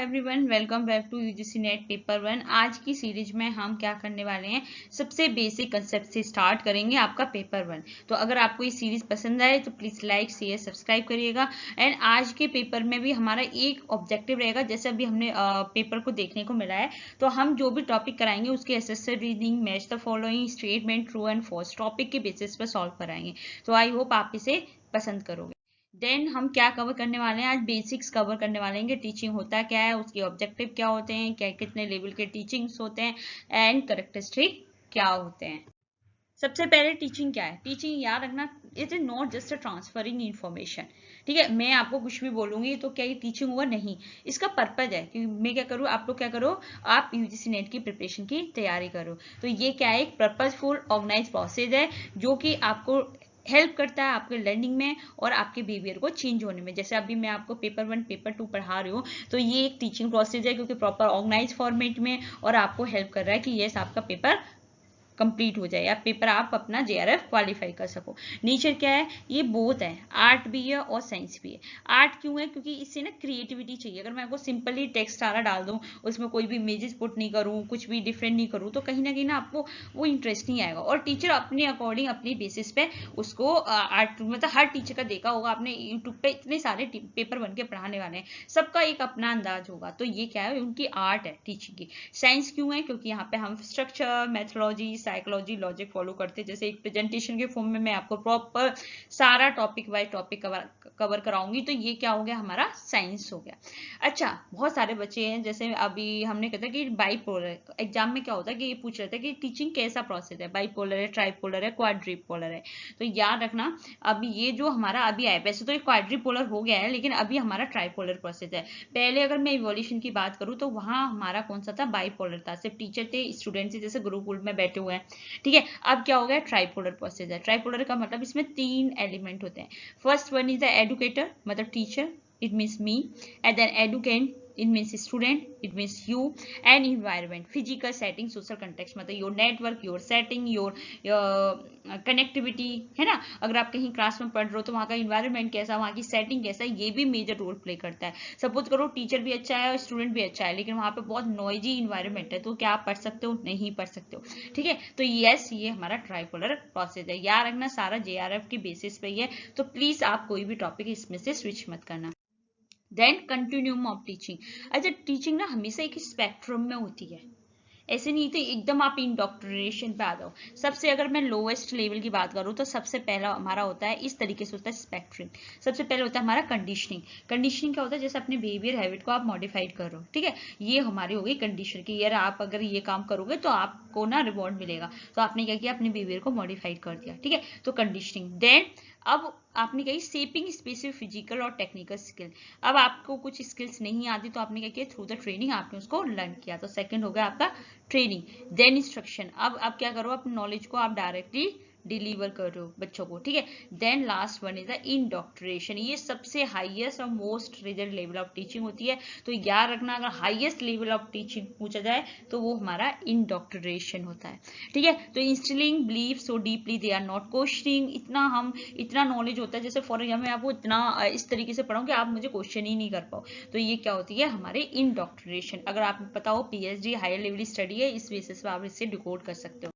Everyone, welcome back to UGC NET paper 1। आज की series में हम क्या करने वाले हैं, सबसे बेसिक कंसेप्ट से स्टार्ट करेंगे आपका पेपर 1। तो अगर आपको ये सीरीज पसंद आए तो प्लीज़ लाइक शेयर सब्सक्राइब करिएगा। एंड आज के पेपर में भी हमारा एक ऑब्जेक्टिव रहेगा, जैसे अभी हमने पेपर को देखने को मिला है, तो हम जो भी टॉपिक कराएंगे उसके accessory reading, match the following, statement, true and false topic के बेसिस पर सॉल्व कराएंगे। तो आई होप आप इसे पसंद करोगे। देन हम क्या कवर करने वाले हैं, आज बेसिक्स कवर करने वाले हैं। टीचिंग होता क्या है, उसके ऑब्जेक्टिव क्या होते हैं, क्या कितने लेवल के टीचिंग्स होते हैं, एंड करेक्टरिस्टिक क्या होते हैं। सबसे पहले टीचिंग क्या है। टीचिंग याद रखना, it is not just a transferring information. ठीक है, मैं आपको कुछ भी बोलूंगी तो क्या ये टीचिंग हुआ? नहीं। इसका पर्पज है कि मैं क्या करूँ, आप लोग क्या करो, आप यूजीसी नेट की प्रिपरेशन की तैयारी करो। तो ये क्या है, एक पर्पजफुल ऑर्गेनाइज प्रोसेस है जो कि आपको हेल्प करता है आपके लर्निंग में और आपके बिहेवियर को चेंज होने में। जैसे अभी मैं आपको पेपर 1 पेपर 2 पढ़ा रही हूँ, तो ये एक टीचिंग प्रोसेस है क्योंकि प्रॉपर ऑर्गेनाइज फॉर्मेट में, और आपको हेल्प कर रहा है कि यस आपका पेपर कंप्लीट हो जाए या पेपर आप अपना जेआरएफ क्वालिफाई कर सको। नेचर क्या है, ये बोथ है, आर्ट भी है और साइंस भी है। आर्ट क्यों है? क्योंकि इससे ना क्रिएटिविटी चाहिए। अगर मैं आपको सिंपली टेक्स्ट सारा डाल दूं, उसमें कोई भी इमेजेस पुट नहीं करूं, कुछ भी डिफरेंट नहीं करूं, तो कहीं ना कहीं ना आपको वो इंटरेस्ट नहीं आएगा। और टीचर अपने अकॉर्डिंग अपनी बेसिस पे उसको आर्ट, मतलब हर टीचर का देखा होगा आपने यूट्यूब पे, इतने सारे पेपर 1 के पढ़ाने वाले हैं, सबका एक अपना अंदाज होगा। तो ये क्या है, उनकी आर्ट है टीचिंग की। साइंस क्यों है? क्योंकि यहाँ पे हम structure, methodology, psychology, logic follow करते हैं। जैसे एक प्रेजेंटेशन के फॉर्म में मैं आपको प्रॉपर सारा टॉपिक वाइज टॉपिक कवर कराऊंगी, तो ये क्या हो गया, हमारा साइंस हो गया। अच्छा, बहुत सारे बच्चे हैं, जैसे अभी हमने कहा था कि बाइपोलर, एग्जाम में क्या होता है कि ये पूछ रहे थे कि टीचिंग कैसा प्रोसेस है, बाइपोलर है, ट्राइपोलर है, क्वाड्रिपोलर है। तो याद रखना, अभी ये जो हमारा अभी आया, वैसे तो ये क्वाड्रिपोलर हो गया है, लेकिन अभी हमारा ट्राइपोलर प्रोसेस है। पहले अगर मैं इवोल्यूशन की बात करूं तो वहां हमारा कौन सा था, बाइपोलर था, सिर्फ टीचर थे, स्टूडेंट थे, जैसे गुरुकुल में बैठे हुए हैं। ठीक है, अब क्या हो गया, ट्राइपोलर प्रोसेस है। ट्राइपोलर का मतलब इसमें 3 एलिमेंट होते हैं। First one is the educator, मतलब teacher, it means me, and then educand, it means student, it means you, and environment, physical setting, social context, मतलब your network, your setting, your connectivity, है ना। अगर आप कहीं class में पढ़ रहे हो तो वहाँ का environment कैसा, वहाँ की setting कैसा, ये भी मेजर रोल प्ले करता है। सपोज करो टीचर भी अच्छा है और स्टूडेंट भी अच्छा है, लेकिन वहाँ पे बहुत नॉइजी इन्वायरमेंट है, तो क्या आप पढ़ सकते हो? नहीं पढ़ सकते हो। ठीक है, तो यस, ये हमारा ट्राइपोलर प्रोसेस है। याद रखना, सारा जेआरएफ की बेसिस पे ही है, तो प्लीज आप कोई भी टॉपिक इसमें से स्विच मत करना। Then continuum of teaching. अच्छा, टीचिंग ना हमेशा एक स्पेक्ट्रम में होती है, ऐसे नहीं तो एकदम आप इंडोक्ट्रिनेशन पे आ जाओ। सबसे अगर मैं लोएस्ट लेवल की बात करूँ तो सबसे पहला हमारा होता है, इस तरीके से होता है स्पेक्ट्रम। सबसे पहले होता है हमारा कंडीशनिंग। कंडीशनिंग क्या होता है, जैसे अपने बिहेवियर हैबिट को आप मॉडिफाइड करो। ठीक है, ये हमारी हो गई कंडीशन की, यार आप अगर ये काम करोगे तो आपको ना रिवॉर्ड मिलेगा, तो आपने क्या किया, अपने बिहेवियर को मॉडिफाइड कर दिया। ठीक है, तो कंडीशनिंग। देन अब आपने कही शेपिंग स्पेसिफिक फिजिकल और टेक्निकल स्किल। अब आपको कुछ स्किल्स नहीं आती तो आपने क्या किया, थ्रू द ट्रेनिंग आपने उसको लर्न किया, तो सेकंड हो गया आपका ट्रेनिंग। देन इंस्ट्रक्शन, अब आप क्या करो, अपने नॉलेज को आप डायरेक्टली डिलीवर कर रहे हो बच्चों को। ठीक है, then last one is the indoctrination. ये सबसे हाईएस्ट और most result level of teaching होती है। तो याद रखना, अगर हाईएस्ट लेवल ऑफ टीचिंग पूछा जाए तो वो हमारा इंडोक्ट्रिनेशन होता है। ठीक है, तो instilling belief so deeply they are not questioning. इतना नॉलेज होता है, जैसे फॉर एग्जाम्पल मैं आपको इतना इस तरीके से पढ़ाऊं कि आप मुझे क्वेश्चन ही नहीं कर पाओ, तो ये क्या होती है, हमारे इंडोक्ट्रिनेशन। अगर आपको पता हो पीएचडी हायर लेवल स्टडी है, इस बेसिस पे आप इससे डिकोड कर सकते हो।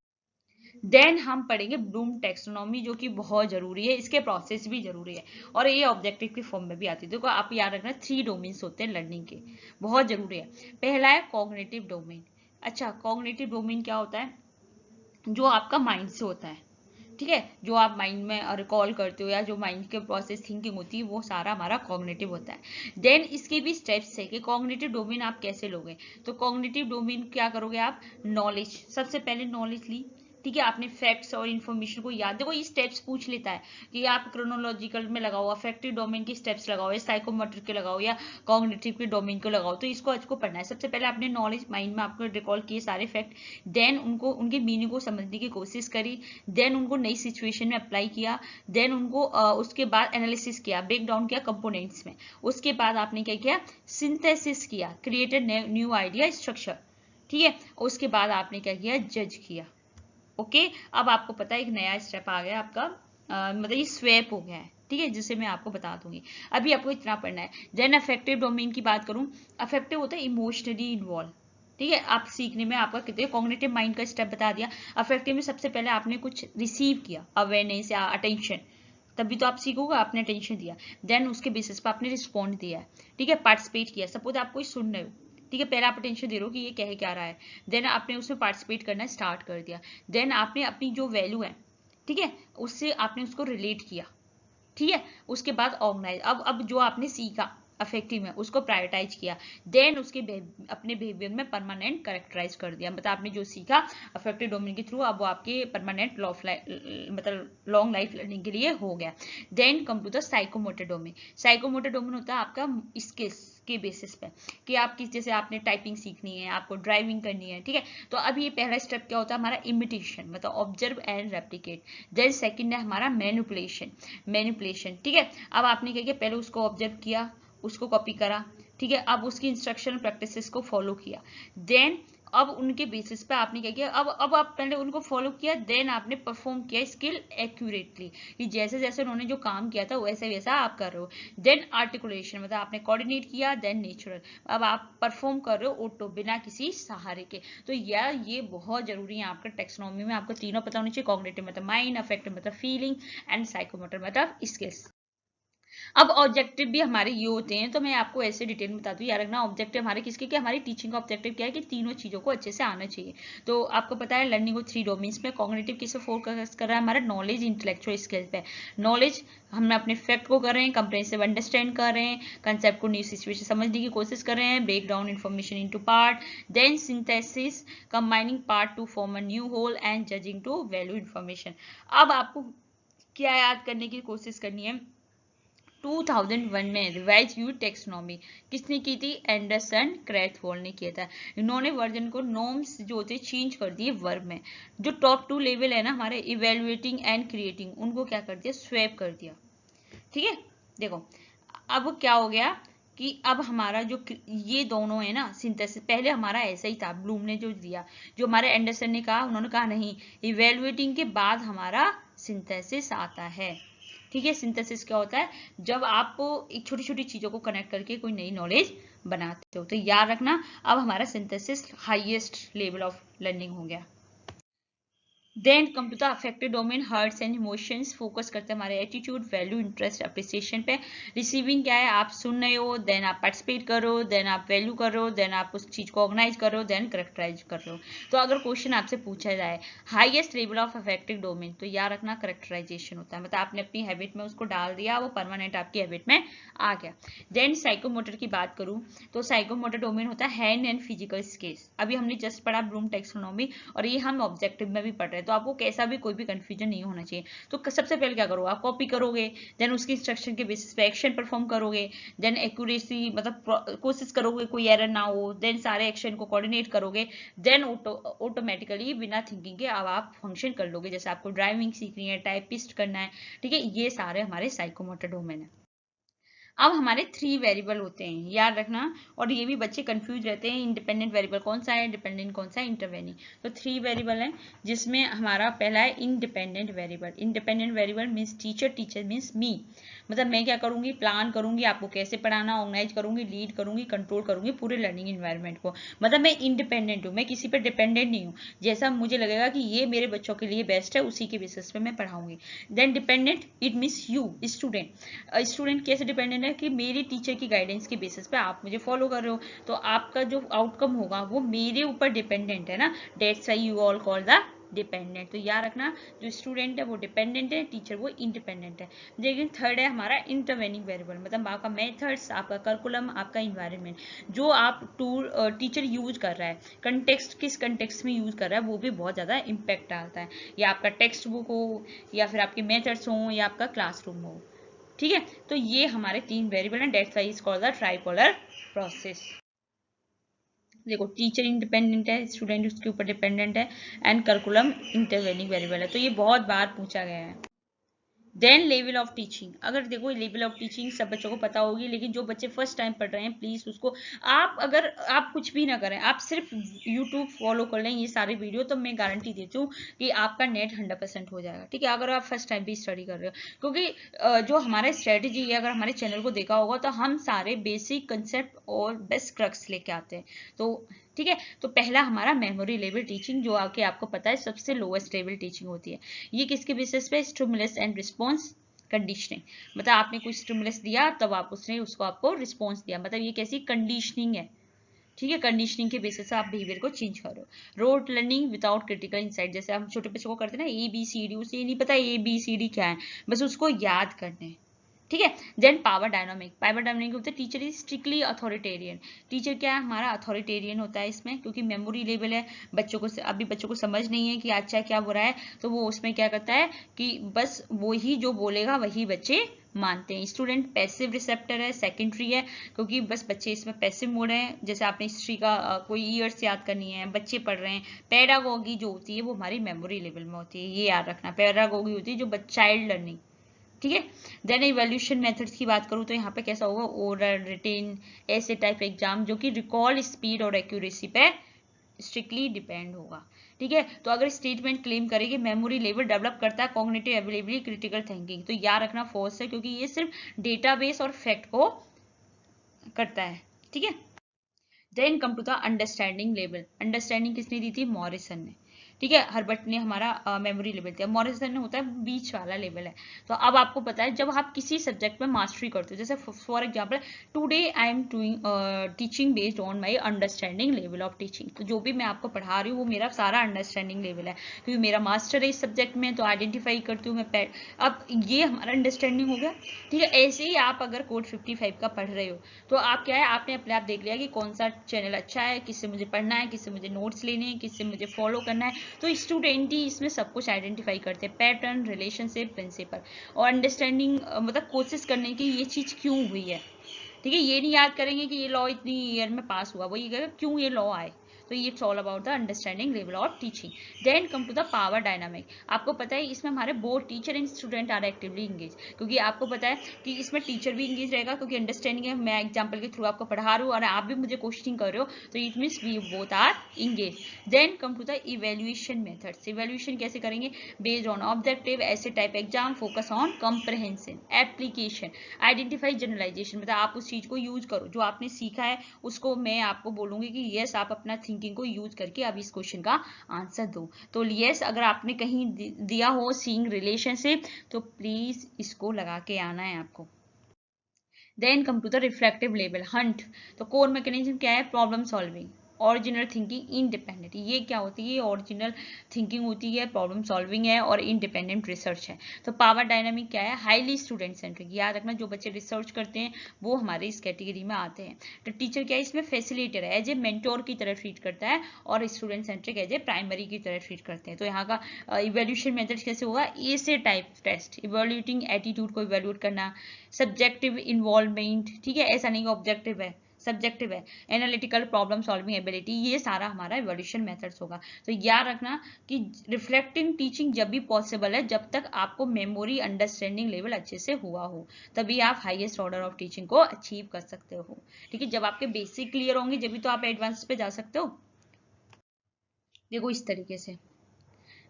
देन हम पढ़ेंगे ब्लूम टेक्सोनॉमी, जो कि बहुत जरूरी है, इसके प्रोसेस भी जरूरी है, और ये ऑब्जेक्टिव के फॉर्म में भी आती है। देखो आप याद रखना, 3 डोमेन्स होते हैं लर्निंग के, बहुत जरूरी है। पहला है कॉग्निटिव डोमेन। अच्छा, कॉग्निटिव डोमेन क्या होता है, जो आपका माइंड से होता है। ठीक है, जो आप माइंड में रिकॉल करते हो या जो माइंड के प्रोसेस थिंकिंग होती है, वो सारा हमारा कॉग्निटिव होता है। देन इसके भी स्टेप्स है कि कॉग्निटिव डोमेन आप कैसे लोगे। तो कॉग्निटिव डोमेन क्या करोगे आप, नॉलेज, सबसे पहले नॉलेज ली। ठीक है, आपने फैक्ट्स और इन्फॉर्मेशन को याद, देखो ये स्टेप्स पूछ लेता है कि आप क्रोनोलॉजिकल में लगाओ, अफेक्टिव डोमेन के स्टेप्स लगाओ, या साइकोमोटर के लगाओ, या कॉग्निटिव के डोमेन को लगाओ। तो इसको आज को पढ़ना है। सबसे पहले आपने नॉलेज माइंड में आपको रिकॉल किए सारे फैक्ट, देन उनको उनके मीनिंग को समझने की कोशिश करी, देन उनको नई सिचुएशन में अप्लाई किया, देन उनको उसके बाद एनालिसिस किया, ब्रेक डाउन किया कंपोनेंट्स में। उसके बाद आपने क्या किया, सिंथेसिस किया, क्रिएटेड न्यू आइडिया स्ट्रक्चर। ठीक है, उसके बाद आपने क्या किया, जज किया। ओके, अब आपको पता है एक नया स्टेप आ गया आपका, मतलब ये स्वैप हो गया है। ठीक है, जिसे मैं आपको बता दूंगी। अभी आपको इतना पढ़ना है। देन अफेक्टिव डोमेन की बात करूं, अफेक्टिव होता है इमोशनली इन्वॉल्व। ठीक है, आप सीखने में आपका कितने कॉग्निटिव माइंड का स्टेप बता दिया। अफेक्टिव में सबसे पहले आपने कुछ रिसीव किया, अवेयरनेस या अटेंशन, तभी तो आप सीखोगे, आपने अटेंशन दिया, देन उसके बेसिस पर आपने रिस्पॉन्ड दिया है। ठीक है, पार्टिसिपेट किया, सपोज आप कोई सुन रहे हो, ठीक है, पहले आप अटेंशन दे रहे हो कि ये कह क्या रहा है, देन आपने उसमें पार्टिसिपेट करना स्टार्ट कर दिया, देन आपने अपनी जो वैल्यू है, ठीक है, उससे आपने उसको रिलेट किया। ठीक है, उसके बाद ऑर्गेनाइज, अब जो आपने सीखा अफेक्टिव में उसको प्रायोरिटाइज किया, देन उसके अपने बिहेवियर में परमानेंट करेक्टराइज कर दिया। मतलब आपने जो सीखा अफेक्टिव डोमेन के थ्रू, अब वो आपके परमानेंट मतलब लॉन्ग लाइफ लर्निंग के लिए हो गया। Then come to the psychomotor domain. Psychomotor domain होता है आपका स्किल्स के बेसिस पे, कि आप किस, जैसे आपने टाइपिंग सीखनी है, आपको ड्राइविंग करनी है, ठीक है, तो अब ये पहला स्टेप क्या होता है हमारा, इमिटेशन, मतलब observe and replicate. Then second है हमारा मैनिपुलेशन। ठीक है, अब आपने क्या किया, पहले उसको ऑब्जर्व किया, उसको कॉपी करा, ठीक है, अब उसकी इंस्ट्रक्शन प्रैक्टिसेस को फॉलो किया, देन अब उनके बेसिस पे आपने क्या किया, अब आप पहले उनको फॉलो किया, देन आपने परफॉर्म किया स्किल एक्यूरेटली, कि जैसे जैसे उन्होंने जो काम किया था वैसे वैसा आप कर रहे हो। देन आर्टिकुलेशन, मतलब आपने कोऑर्डिनेट किया, देन नेचुरल, अब आप परफॉर्म कर रहे हो ऑटो, बिना किसी सहारे के। तो यार ये बहुत जरूरी है आपका टेक्सोनॉमी में, आपको तीनों पता होने चाहिए, कॉग्निटिव मतलब माइंड, अफेक्टिव मतलब फीलिंग, एंड साइकोमोटर मतलब स्किल्स। अब ऑब्जेक्टिव भी हमारे ये होते हैं, तो मैं आपको ऐसे डिटेल में बता दूं, यार रखना ऑब्जेक्टिव हमारे किसके, क्या हमारी टीचिंग का ऑब्जेक्टिव क्या है, कि तीनों चीजों को अच्छे से आना चाहिए। तो आपको पता है लर्निंग को 3 डोमेन्स में, कॉग्निटिव किसे फोकस कर रहा है, हमारा नॉलेज इंटेलेक्चुअल स्किल्स पे। नॉलेज हम अपने फैक्ट को कर रहे हैं, कंप्रेहेंसिव अंडरस्टैंड कर रहे हैं, कंसेप्ट को न्यू सिचुएशन समझने की कोशिश कर रहे हैं, break down information into part, then synthesis, combining part to form a new whole, and judging to value information. अब आपको क्या याद करने की कोशिश करनी है, 2001 में रिवाइज यू टेक्सोनॉमी किसने की थी, एंडरसन क्रैथवॉल ने किया था। इन्होंने वर्जन को नॉर्म्स जो होते चेंज कर दिए वर्ब में। जो टॉप 2 लेवल है ना हमारे, इवेल्युएटिंग एंड क्रिएटिंग, उनको क्या कर दिया, स्वैप कर दिया। ठीक है, देखो अब क्या हो गया कि अब हमारा जो ये दोनों है ना सिंथेसिस, पहले हमारा ऐसा ही था, ब्लूम ने जो दिया, जो हमारे एंडरसन ने कहा, उन्होंने कहा नहीं, इवेल्युएटिंग के बाद हमारा सिंथेसिस आता है। ठीक है, सिंथेसिस क्या होता है, जब आप एक छोटी छोटी चीजों को कनेक्ट करके कोई नई नॉलेज बनाते हो। तो याद रखना, अब हमारा synthesis highest level of learning हो गया। Then come to the affective domain, hearts and emotions, focus करते हैं हमारे एटीट्यूड, वैल्यू, इंटरेस्ट, अप्रिसिएशन पे। रिसीविंग क्या है, आप सुन रहे हो, देन आप पार्टिसिपेट कर रहे हो, देन आप वैल्यू कर रहे हो, देन आप उस चीज को ऑर्गेनाइज कर रहे हो, देन करेक्टराइज कर रहे हो। तो अगर क्वेश्चन आपसे पूछा जाए highest level of affective domain, तो याद रखना करेक्टराइजेशन होता है, मतलब आपने अपनी हैबिट में उसको डाल दिया, वो परमानेंट आपकी हैबिट में आ गया। देन साइकोमोटर की बात करूं, तो साइकोमोटर डोमेन होता है हैंड एंड फिजिकल स्किल्स। अभी हमने जस्ट पढ़ा ब्लूम टेक्सोनॉमी, और ये हम ऑब्जेक्टिव में भी पढ़ रहे हैं, तो आपको कैसा भी कोई भी कंफ्यूजन नहीं होना चाहिए। तो सबसे पहले क्या करोगे, आप कॉपी करोगे, देन उसकी इंस्ट्रक्शन के बेसिस पे एक्शन परफॉर्म करोगे, देन एक्यूरेसी मतलब कोशिश करोगे कोई एरर ना हो, देन सारे एक्शन को कोऑर्डिनेट करोगे, देन ऑटोमेटिकली बिना थिंकिंग के अब आप फंक्शन कर लोगे। जैसे आपको ड्राइविंग सीखनी है, टाइपिस्ट करना है, ठीक है, ये सारे हमारे साइकोमोटर डोमेन है। अब हमारे 3 वेरिएबल होते हैं, याद रखना, और ये भी बच्चे कंफ्यूज रहते हैं, इंडिपेंडेंट वेरिएबल कौन सा है, डिपेंडेंट कौन सा है, इंटरवेनिंग। तो 3 वेरिएबल है, जिसमें हमारा पहला है independent variable. Independent variable means teacher, teacher means me, मतलब मैं क्या करूंगी, प्लान करूंगी आपको कैसे पढ़ाना, ऑर्गेनाइज करूंगी, लीड करूंगी, कंट्रोल करूंगी पूरे लर्निंग इन्वायरमेंट को। मतलब मैं इंडिपेंडेंट हूँ, मैं किसी पर डिपेंडेंट नहीं हूँ, जैसा मुझे लगेगा कि ये मेरे बच्चों के लिए बेस्ट है, उसी के बेसिस पे मैं पढ़ाऊंगी। Then dependent, it means you student. Student कैसे डिपेंडेंट है, कि मेरी टीचर की गाइडेंस के बेसिस पे आप मुझे फॉलो कर रहे हो, तो आपका जो आउटकम होगा वो मेरे ऊपर डिपेंडेंट है ना, that's why you all call the dependent. तो याद रखना, जो स्टूडेंट है वो डिपेंडेंट है, टीचर वो इंडिपेंडेंट है। लेकिन थर्ड है हमारा इंटरवेनिंग वेरिएबल, मतलब आपका मेथड्स, आपका करिकुलम, आपका इन्वायरमेंट, जो आप टूल टीचर यूज कर रहा है, कंटेक्स्ट किस कंटेक्स्ट में यूज कर रहा है, वो भी बहुत ज्यादा इम्पैक्ट डालता है। या आपका टेक्स्ट बुक हो, या फिर आपके मेथड्स हो, या आपका क्लासरूम हो। ठीक है, तो ये हमारे 3 वेरिएबल हैं, that's why is called the tripolar process. देखो टीचर इंडिपेंडेंट है, स्टूडेंट उसके ऊपर डिपेंडेंट है, एंड करिकुलम इंटरवेनिंग वेरिएबल है। तो ये बहुत बार पूछा गया है। देन लेवल ऑफ टीचिंग, अगर देखो लेवल ऑफ टीचिंग सब बच्चों को पता होगी, लेकिन जो बच्चे फर्स्ट टाइम पढ़ रहे हैं प्लीज उसको अगर आप कुछ भी ना करें, आप सिर्फ यूट्यूब फॉलो कर लें ये सारी वीडियो, तो मैं गारंटी देती हूँ कि आपका नेट 100% हो जाएगा। ठीक है, अगर आप फर्स्ट टाइम भी स्टडी कर रहे हो, क्योंकि जो हमारा स्ट्रेटेजी है, अगर हमारे चैनल को देखा होगा तो हम सारे बेसिक कंसेप्ट और बेस्ट क्रक्स लेके आते हैं। तो ठीक है, तो पहला हमारा मेमोरी लेवल टीचिंग, जो आपको पता है सबसे लोएस्ट लेवल टीचिंग होती है। ये किसके बेसिस पे? स्टिमुलस एंड रिस्पॉन्स कंडीशनिंग, मतलब आपने कुछ स्टिमुलस दिया तब उसने उसको आपको रिस्पॉन्स दिया, मतलब ये कैसी कंडीशनिंग है। ठीक है, कंडीशनिंग के बेसिस से आप बिहेवियर को चेंज कर रहे हो। Road learning without critical insight, जैसे हम छोटे बच्चों को करते हैं ना ABCD, उसे नहीं पता ABCD क्या है, बस उसको याद करने। ठीक है, then power dynamic, power dynamic होता है teacher is strictly authoritarian, teacher क्या है हमारा अथॉरिटेरियन होता है इसमें, क्योंकि मेमोरी लेवल है, बच्चों को अभी बच्चों को समझ नहीं है कि अच्छा क्या बुरा है, तो वो उसमें क्या करता है कि बस वो ही जो बोलेगा वही बच्चे मानते हैं। स्टूडेंट पैसिव रिसेप्टर है, सेकेंडरी है, क्योंकि बस बच्चे इसमें पैसिव मोड है। जैसे आपने हिस्ट्री का कोई ईयर्स याद करनी है, बच्चे पढ़ रहे हैं। पेडागोगी जो होती है वो हमारी मेमोरी लेवल में होती है, ये याद रखना। पेडागोगी होती है जो चाइल्ड लर्निंग। ठीक है, देन इवैल्यूएशन मेथड्स की बात करूँ तो यहाँ पे कैसा होगा, ओरल, रिटेन, ऐसे टाइप एग्जाम जो कि रिकॉल स्पीड और एक्यूरेसी पे स्ट्रिक्टली डिपेंड होगा। ठीक है, तो अगर स्टेटमेंट क्लेम करेगी मेमोरी लेवल डेवलप करता है कॉग्निटिव एबिलिटी क्रिटिकल थिंकिंग, तो याद रखना फोर्स है, क्योंकि ये सिर्फ डेटाबेस और फैक्ट को करता है। ठीक है, then come to the understanding level, understanding किसने दी थी? मॉरिसन ने। ठीक है, हर्बर्ट ने हमारा मेमोरी लेवल दिया, मॉरिसन ने होता है बीच वाला लेवल है। तो अब आपको पता है जब आप किसी सब्जेक्ट में मास्टरी करते हो, जैसे for example today I am teaching based on my understanding level of teaching, तो जो भी मैं आपको पढ़ा रही हूँ वो मेरा सारा अंडरस्टैंडिंग लेवल है, क्योंकि मेरा मास्टर है इस सब्जेक्ट में, तो आइडेंटिफाई करती हूँ मैं अब ये हमारा अंडरस्टैंडिंग हो गया। ठीक है, ऐसे ही आप अगर कोड 55 का पढ़ रहे हो, तो आप क्या है, आपने अपने आप देख लिया कि कौन सा चैनल अच्छा है, किससे मुझे पढ़ना है, किससे मुझे नोट्स लेने हैं, किससे मुझे फॉलो करना है। तो स्टूडेंट ही इसमें सब कुछ आइडेंटिफाई करते हैं, पैटर्न, रिलेशनशिप, प्रिंसिपल और अंडरस्टैंडिंग, मतलब कोशिश करने की ये चीज क्यों हुई है। ठीक है, ये नहीं याद करेंगे कि ये लॉ इतनी ईयर में पास हुआ, वो ये कहेगा क्यों ये लॉ आए। तो it's all about the understanding level of teaching. Then come to the power dynamic, आपको पता है इसमें हमारे both teacher and student are actively engage, क्योंकि आपको पता है कि इसमें टीचर भी इंगेज रहेगा, क्योंकि अंडरस्टैंडिंग है, मैं एग्जाम्पल के थ्रू आपको पढ़ा रहा हूँ और आप भी मुझे क्वेश्चनिंग कर रहे हो, तो it means we both are engage. Then come to the evaluation methods, evaluation कैसे करेंगे? बेस्ड ऑन ऑब्जेक्टिव, ऐसे type exam, focus on comprehension, application, identify generalization, मतलब आप उस चीज को यूज करो जो आपने सीखा है, उसको मैं आपको बोलूंगी कि यस आप अपना थिंकिंग को यूज करके अब इस क्वेश्चन का आंसर दो। तो यस अगर आपने कहीं दिया हो सीइंग रिलेशनशिप, तो प्लीज इसको लगा के आना है आपको। Then come to the reflective level, Hunt, तो कोर मैकेनिज्म क्या है? Problem solving, original thinking, independent, ये क्या होती है? ओरिजिनल थिंकिंग होती है, प्रॉब्लम सॉल्विंग है और इंडिपेंडेंट रिसर्च है। तो पावर डायनामिक क्या है? हाईली स्टूडेंट सेंट्रिक, याद रखना जो बच्चे रिसर्च करते हैं वो हमारे इस कैटेगरी में आते हैं। तो टीचर क्या है इसमें? फैसिलिटेटर है, एज ए मेंटोर की तरह ट्रीट करता है, और student centric as a primary की तरह ट्रीट करते हैं। तो यहाँ का इवेल्यूशन मेथड कैसे होगा? ए से टाइप टेस्ट, इवेल्यूटिंग एटीट्यूड को इवेल्यूट करना, सब्जेक्टिव इन्वॉल्वमेंट, ठीक है, ऐसा नहीं ऑब्जेक्टिव है, सब्जेक्टिव है, एनालिटिकल प्रॉब्लम सॉल्विंग एबिलिटी, ये सारा हमारा इवोल्यूशन मेथड्स होगा। तो याद रखना कि रिफ्लेक्टिंग टीचिंग जब भी पॉसिबल है जब तक आपको मेमोरी अंडरस्टैंडिंग लेवल अच्छे से हुआ हो, तभी आप हाईएस्ट ऑर्डर ऑफ टीचिंग को अचीव कर सकते हो। ठीक है, जब आपके बेसिक क्लियर होंगे जब भी तो आप एडवांस पे जा सकते हो। देखो इस तरीके से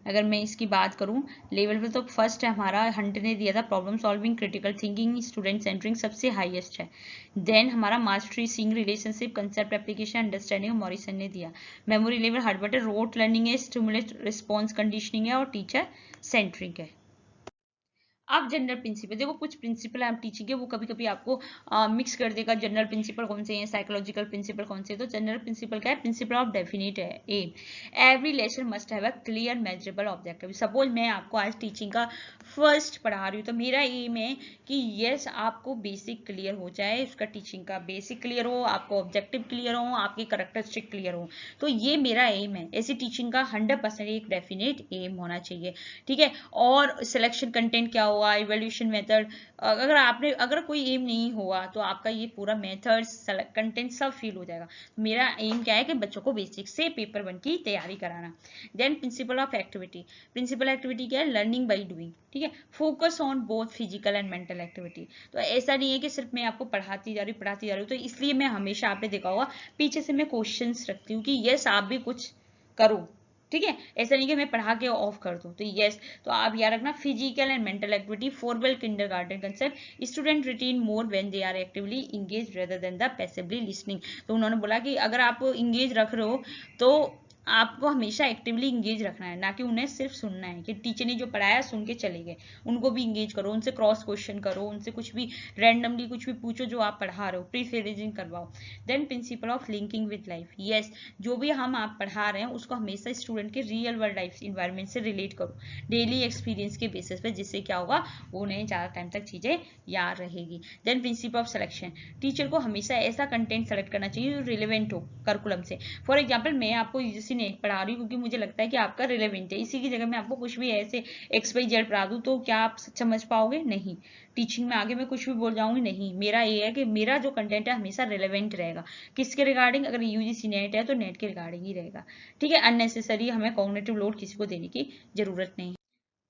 अगर मैं इसकी बात करूं लेवल पे, तो फर्स्ट है हमारा हंट ने दिया था problem solving, critical thinking, student centering सबसे हाईएस्ट है। देन हमारा mastery, seeing relationship, concept application, understanding Morrison ने दिया। Memory level Herbart, rote learning है, स्टिमुलेट रिस्पॉन्स कंडीशनिंग है और टीचर सेंटरिंग है। अब जनरल प्रिंसिपल, देखो कुछ प्रिंसिपल आप टीचिंग के वो कभी कभी आपको मिक्स कर देगा, जनरल प्रिंसिपल कौन से हैं, साइकोलॉजिकल प्रिंसिपल कौन से हैं। तो जनरल प्रिंसिपल क्या है? प्रिंसिपल ऑफ डेफिनिट है aim, every lesson must have a clear measurable objective. Suppose मैं आपको आज टीचिंग का फर्स्ट पढ़ा रही हूँ, तो मेरा एम है कि यस आपको बेसिक क्लियर हो जाए, उसका टीचिंग का बेसिक क्लियर हो, आपको ऑब्जेक्टिव क्लियर हो, आपकी कैरेक्टरिस्टिक क्लियर हो। तो ये मेरा एम है, ऐसी टीचिंग का 100% एक डेफिनेट एम होना चाहिए। ठीक है, और सिलेक्शन कंटेंट क्या हुआ, इवोल्यूशन मेथड, अगर कोई एम नहीं हुआ तो आपका ये पूरा मेथड्स कंटेंट सब फील हो जाएगा। मेरा एम क्या है कि बच्चों को बेसिक से पेपर 1 की तैयारी कराना। Then principle of activity, principle activity क्या है, लर्निंग बाई डूइंग, ठीक है, focus on both physical and mental activity. तो ऐसा नहीं है कि सिर्फ मैं आपको पढ़ाती जा रही हूँ, तो इसलिए मैं हमेशा, आपने देखा होगा पीछे से मैं क्वेश्चंस रखती हूँ कि यस आप भी कुछ करो, ठीक है, ऐसा नहीं कि मैं पढ़ा के ऑफ कर दूं। तो यस, तो आप याद रखना, physical and mental activity Froebel kindergarten concept, student retain more when they are actively engage rather than the passively listening. तो उन्होंने बोला कि अगर आप इंगेज रख रहे हो तो आपको हमेशा एक्टिवली इंगेज रखना है, ना कि उन्हें सिर्फ सुनना है कि टीचर ने जो पढ़ाया सुन के चले गए। उनको भी इंगेज करो, उनसे क्रॉस क्वेश्चन करो, उनसे कुछ भी रैंडमली कुछ भी पूछो जो आप पढ़ा रहे हो, प्री फ्रेजिंग करवाओ। Then principle of linking with life, yes, जो भी हम आप पढ़ा रहे हैं उसको हमेशा स्टूडेंट के रियल वर्ल्ड लाइफ इन्वायरमेंट से रिलेट करो, डेली एक्सपीरियंस के बेसिस पे, जिससे क्या होगा, उन्हें ज़्यादा टाइम तक चीज़ें याद रहेगी। Then principle of selection, teacher को हमेशा ऐसा कंटेंट सेलेक्ट करना चाहिए जो रिलेवेंट हो करिकुलम से। फॉर एग्जाम्पल, मैं आपको यूजीसी नेट पढ़ा रही हूँ क्योंकि मुझे लगता है कि आपका रिलेवेंट है, इसी की जगह मैं आपको कुछ भी ऐसे XYZ पढ़ा दूँ तो क्या आप समझ पाओगे? नहीं। टीचिंग में आगे मैं कुछ भी बोल जाऊंगी? नहीं। मेरा ये है कि मेरा जो कंटेंट है हमेशा रिलेवेंट रहेगा। किसके रिगार्डिंग? अगर यूजीसी नेट है तो नेट के रिगार्डिंग ही रहेगा, ठीक है। अननेसेसरी हमें कॉग्निटिव लोड किसी को देने की जरूरत नहीं है।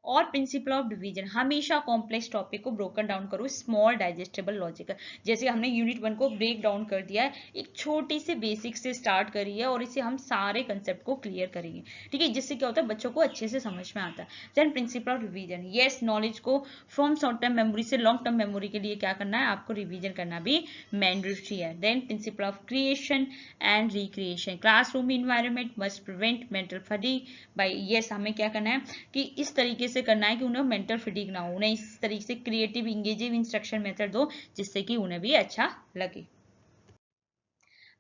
और प्रिंसिपल ऑफ डिवीजन, हमेशा कॉम्प्लेक्स टॉपिक को ब्रोकन डाउन करो स्मॉल डाइजेस्टेबल लॉजिकल। जैसे हमने यूनिट 1 को ब्रेक डाउन कर दिया है, एक छोटी से बेसिक से स्टार्ट करी है और इसे हम सारे कंसेप्ट को क्लियर करेंगे, ठीक है, जिससे क्या होता है, बच्चों को अच्छे से समझ में आता है। Then principle of revision, yes, knowledge को फ्रॉम शॉर्ट टर्म मेमोरी से लॉन्ग टर्म मेमोरी के लिए क्या करना है, आपको रिवीजन करना भी मैंडेटरी है। Then principle of creation and recreation, classroom environment must prevent mental fatigue by, yes, हमें क्या करना है कि इस तरीके से करना है कि उन्हें मेंटल फटीग ना हो, उन्हें इस तरीके से क्रिएटिव इंगेजिव इंस्ट्रक्शन मेथड दो जिससे कि उन्हें भी अच्छा लगे।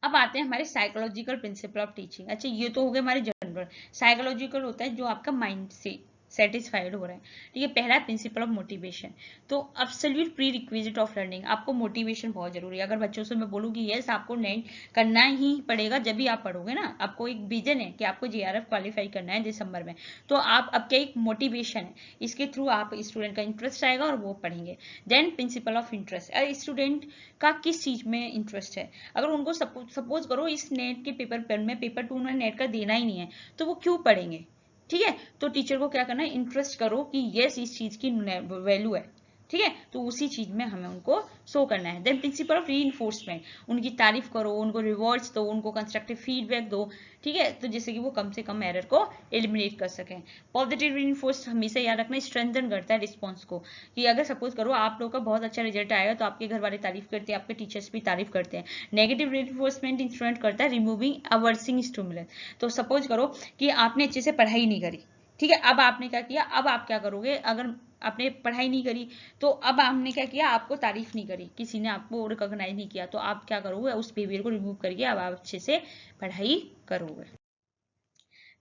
अब आते हैं हमारे साइकोलॉजिकल प्रिंसिपल ऑफ टीचिंग। अच्छा, ये तो हो गए हमारे जनरल। साइकोलॉजिकल होता है जो आपका माइंड से सेटिस्फाइड हो रहा है, ठीक है। पहला प्रिंसिपल ऑफ मोटिवेशन, तो absolute pre requisite of learning, आपको मोटिवेशन बहुत जरूरी है। अगर बच्चों से मैं बोलूँ कि यस आपको नेट करना ही पड़ेगा जब भी आप पढ़ोगे ना, आपको एक विजन है कि आपको JRF क्वालिफाई करना है दिसंबर में, तो आप आपके एक मोटिवेशन है, इसके थ्रू आप स्टूडेंट का इंटरेस्ट आएगा और वो पढ़ेंगे। Then principle of interest, student का किस चीज में इंटरेस्ट है। अगर उनको सपोज करो इस नेट के पेपर में पेपर 2 में नेट का देना ही नहीं है तो वो क्यों पढ़ेंगे, ठीक है। तो टीचर को क्या करना है, इंटरेस्ट करो कि यस इस चीज की वैल्यू है, ठीक है, तो उसी चीज में हमें उनको शो करना है। देन प्रिंसिपल ऑफ रीइंफोर्समेंट, उनकी तारीफ करो, उनको रिवॉर्ड्स दो, उनको कंस्ट्रक्टिव फीडबैक दो, ठीक है, तो जिससे कि वो कम से कम एरर को एलिमिनेट कर सकें। पॉजिटिव रीइंफोर्स हमेशा याद रखना स्ट्रेंथन करता है रिस्पॉन्स को, कि अगर सपोज करो आप लोग का बहुत अच्छा रिजल्ट आएगा तो आपके घर वाले तारीफ करते हैं, आपके टीचर्स भी तारीफ करते हैं। नेगेटिव रीइंफोर्समेंट इंस्ट्रूमेंट करता है रिमूविंग अवर्सिंग स्टिमुलस, तो सपोज करो कि आपने अच्छे से पढ़ाई नहीं करी, ठीक है, अब आपने क्या किया, अब आप क्या करोगे, अगर आपने पढ़ाई नहीं करी तो अब आपने क्या किया, आपको तारीफ नहीं करी, किसी ने आपको रिकॉग्नाइज नहीं किया, तो आप क्या करोगे, उस बिहेवियर को रिमूव करके अब आप अच्छे से पढ़ाई करोगे।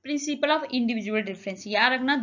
प्रिंसिपल ऑफ इंडिविजुअल डिफरेंस, याद रखना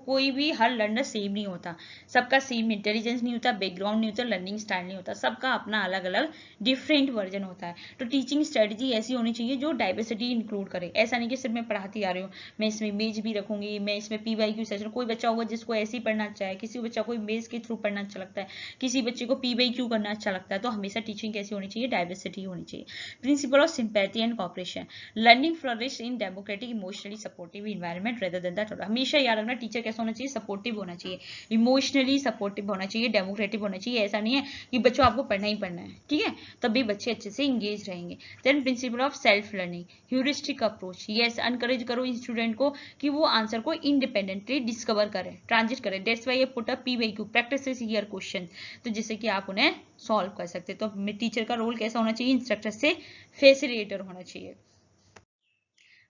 कोई भी हर लर्नर सेम नहीं होता, सबका सेम इंटेलिजेंस नहीं होता, बैकग्राउंड नहीं होता, लर्निंग स्टाइल नहीं होता, सबका अपना अलग अलग डिफरेंट वर्जन होता है। तो टीचिंग स्ट्रेटजी ऐसी होनी चाहिए जो डाइवर्सिटी इंक्लूड करे। ऐसा नहीं कि सिर्फ मैं पढ़ाती आ रही हूँ, मैं इसमें इमेज भी रखूंगी, मैं इसमें PYQ सेशन, कोई बच्चा होगा जिसको ऐसे ही पढ़ना अच्छा है, किसी बच्चा को इमेज के थ्रू पढ़ना अच्छा लगता है, किसी बच्चे को PYQ करना अच्छा लगता है। तो हमेशा टीचिंग कैसी होनी चाहिए, डाइवर्सिटी होनी चाहिए। Principle of sympathy and cooperation, learning flourish in democratic emotionally supportive environment rather than that. हमेशा याद रखना टीचर कैसा होना चाहिए, सपोर्टिव होना चाहिए, इमोशनली सपोर्टिव होना चाहिए, डेमोक्रेटिव होना चाहिए। ऐसा नहीं है कि बच्चों आपको पढ़ना ही पढ़ना है, ठीक है, तभी बच्चे अच्छे से इंगेज रहेंगे। Then principle of self learning, heuristic approach, yes, encourage करो स्टूडेंट को कि वो आंसर को इंडिपेंडेंटली डिस्कवर करे, ट्रांजिट करे। दैट्स व्हाई ये put up PYQ, practice here question, तो जिससे कि आप उन्हें सॉल्व कर सकते हैं। तो टीचर का रोल कैसा होना चाहिए, इंस्ट्रक्टर से फैसिलिटेटर होना चाहिए।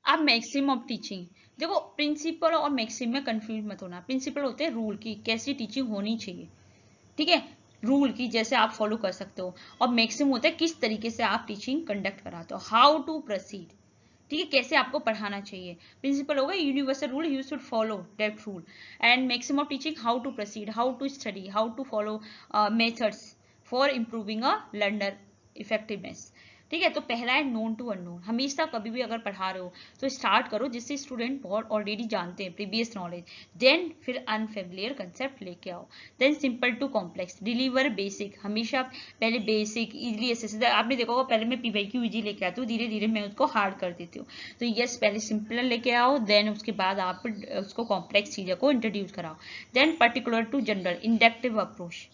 अब मैक्सिम ऑफ टीचिंग, देखो प्रिंसिपल और मैक्सिम में कंफ्यूज मत होना। प्रिंसिपल होते हैं रूल की कैसी टीचिंग होनी चाहिए, ठीक है, रूल की जैसे आप फॉलो कर सकते हो, और मैक्सिम होता है किस तरीके से आप टीचिंग कंडक्ट कराते हो, हाउ टू प्रोसीड, ठीक है, कैसे आपको पढ़ाना चाहिए। प्रिंसिपल होगा universal rule, you should follow that rule. And maxim of teaching, how to proceed, how to study, how to follow methods for improving a learner effectiveness, ठीक है। तो पहला है नोन टू अननोन। हमेशा कभी भी अगर पढ़ा रहे हो तो स्टार्ट करो जिससे स्टूडेंट बहुत ऑलरेडी जानते हैं, प्रीवियस नॉलेज। देन फिर अनफेमिलियर कंसेप्ट लेके आओ। Then simple to complex, deliver basic. हमेशा पहले बेसिक इजीली एसेसिबल, आपने देखा होगा पहले मैं PYQ इजी लेके आती हूँ, धीरे धीरे मैं उसको हार्ड कर देती हूँ। तो यस, पहले सिंपल लेके आओ, देन उसके बाद आप उसको कॉम्प्लेक्स चीज़ों को इंट्रोड्यूस कराओ। Then particular to general, inductive approach.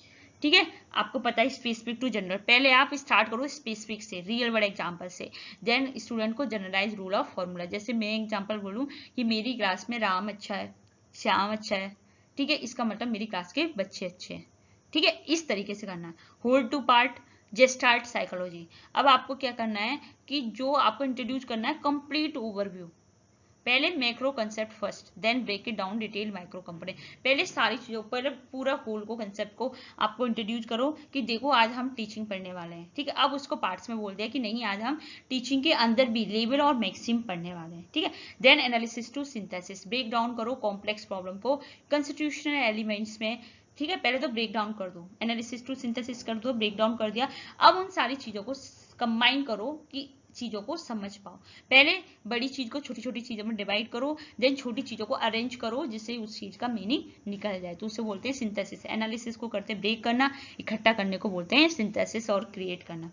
ठीक है, आपको पता है स्पेसिफिक टू जनरल, पहले आप स्टार्ट करो स्पेसिफिक से, रियल वर्ड एग्जांपल से। देन स्टूडेंट को जनरलाइज रूल ऑफ फॉर्मूला, जैसे मैं एग्जांपल बोलूं कि मेरी क्लास में राम अच्छा है, श्याम अच्छा है, ठीक है, इसका मतलब मेरी क्लास के बच्चे अच्छे हैं। ठीक है, इस तरीके से करना है। Whole to part, gestalt psychology. अब आपको क्या करना है कि जो आपको इंट्रोड्यूस करना है कंप्लीट ओवरव्यू। पहले macro concept first, then break it down detail micro component. पहले सारी चीजों पर पूरा होल को कंसेप्ट को आपको इंट्रोड्यूस करो कि देखो आज हम टीचिंग पढ़ने वाले हैं। ठीक है, अब उसको पार्ट्स में बोल दिया कि नहीं आज हम टीचिंग के अंदर भी लेवल और मैक्सिम पढ़ने वाले हैं। ठीक है, then analysis to synthesis, break down करो कॉम्प्लेक्स प्रॉब्लम को कॉन्स्टिट्यूशनल एलिमेंट्स में। ठीक है, पहले तो ब्रेक डाउन कर दो, एनालिसिस टू सिंथेसिस कर दो, ब्रेक डाउन कर दिया। अब उन सारी चीजों को कंबाइन करो कि चीजों को समझ पाओ। पहले बड़ी चीज को छोटी छोटी चीजों में डिवाइड करो, देन छोटी चीजों को अरेंज करो जिससे उस चीज का मीनिंग निकल जाए, तो उसे बोलते हैं सिंथेसिस। एनालिसिस को करते हैं ब्रेक करना, इकट्ठा करने को बोलते हैं सिंथेसिस और क्रिएट करना।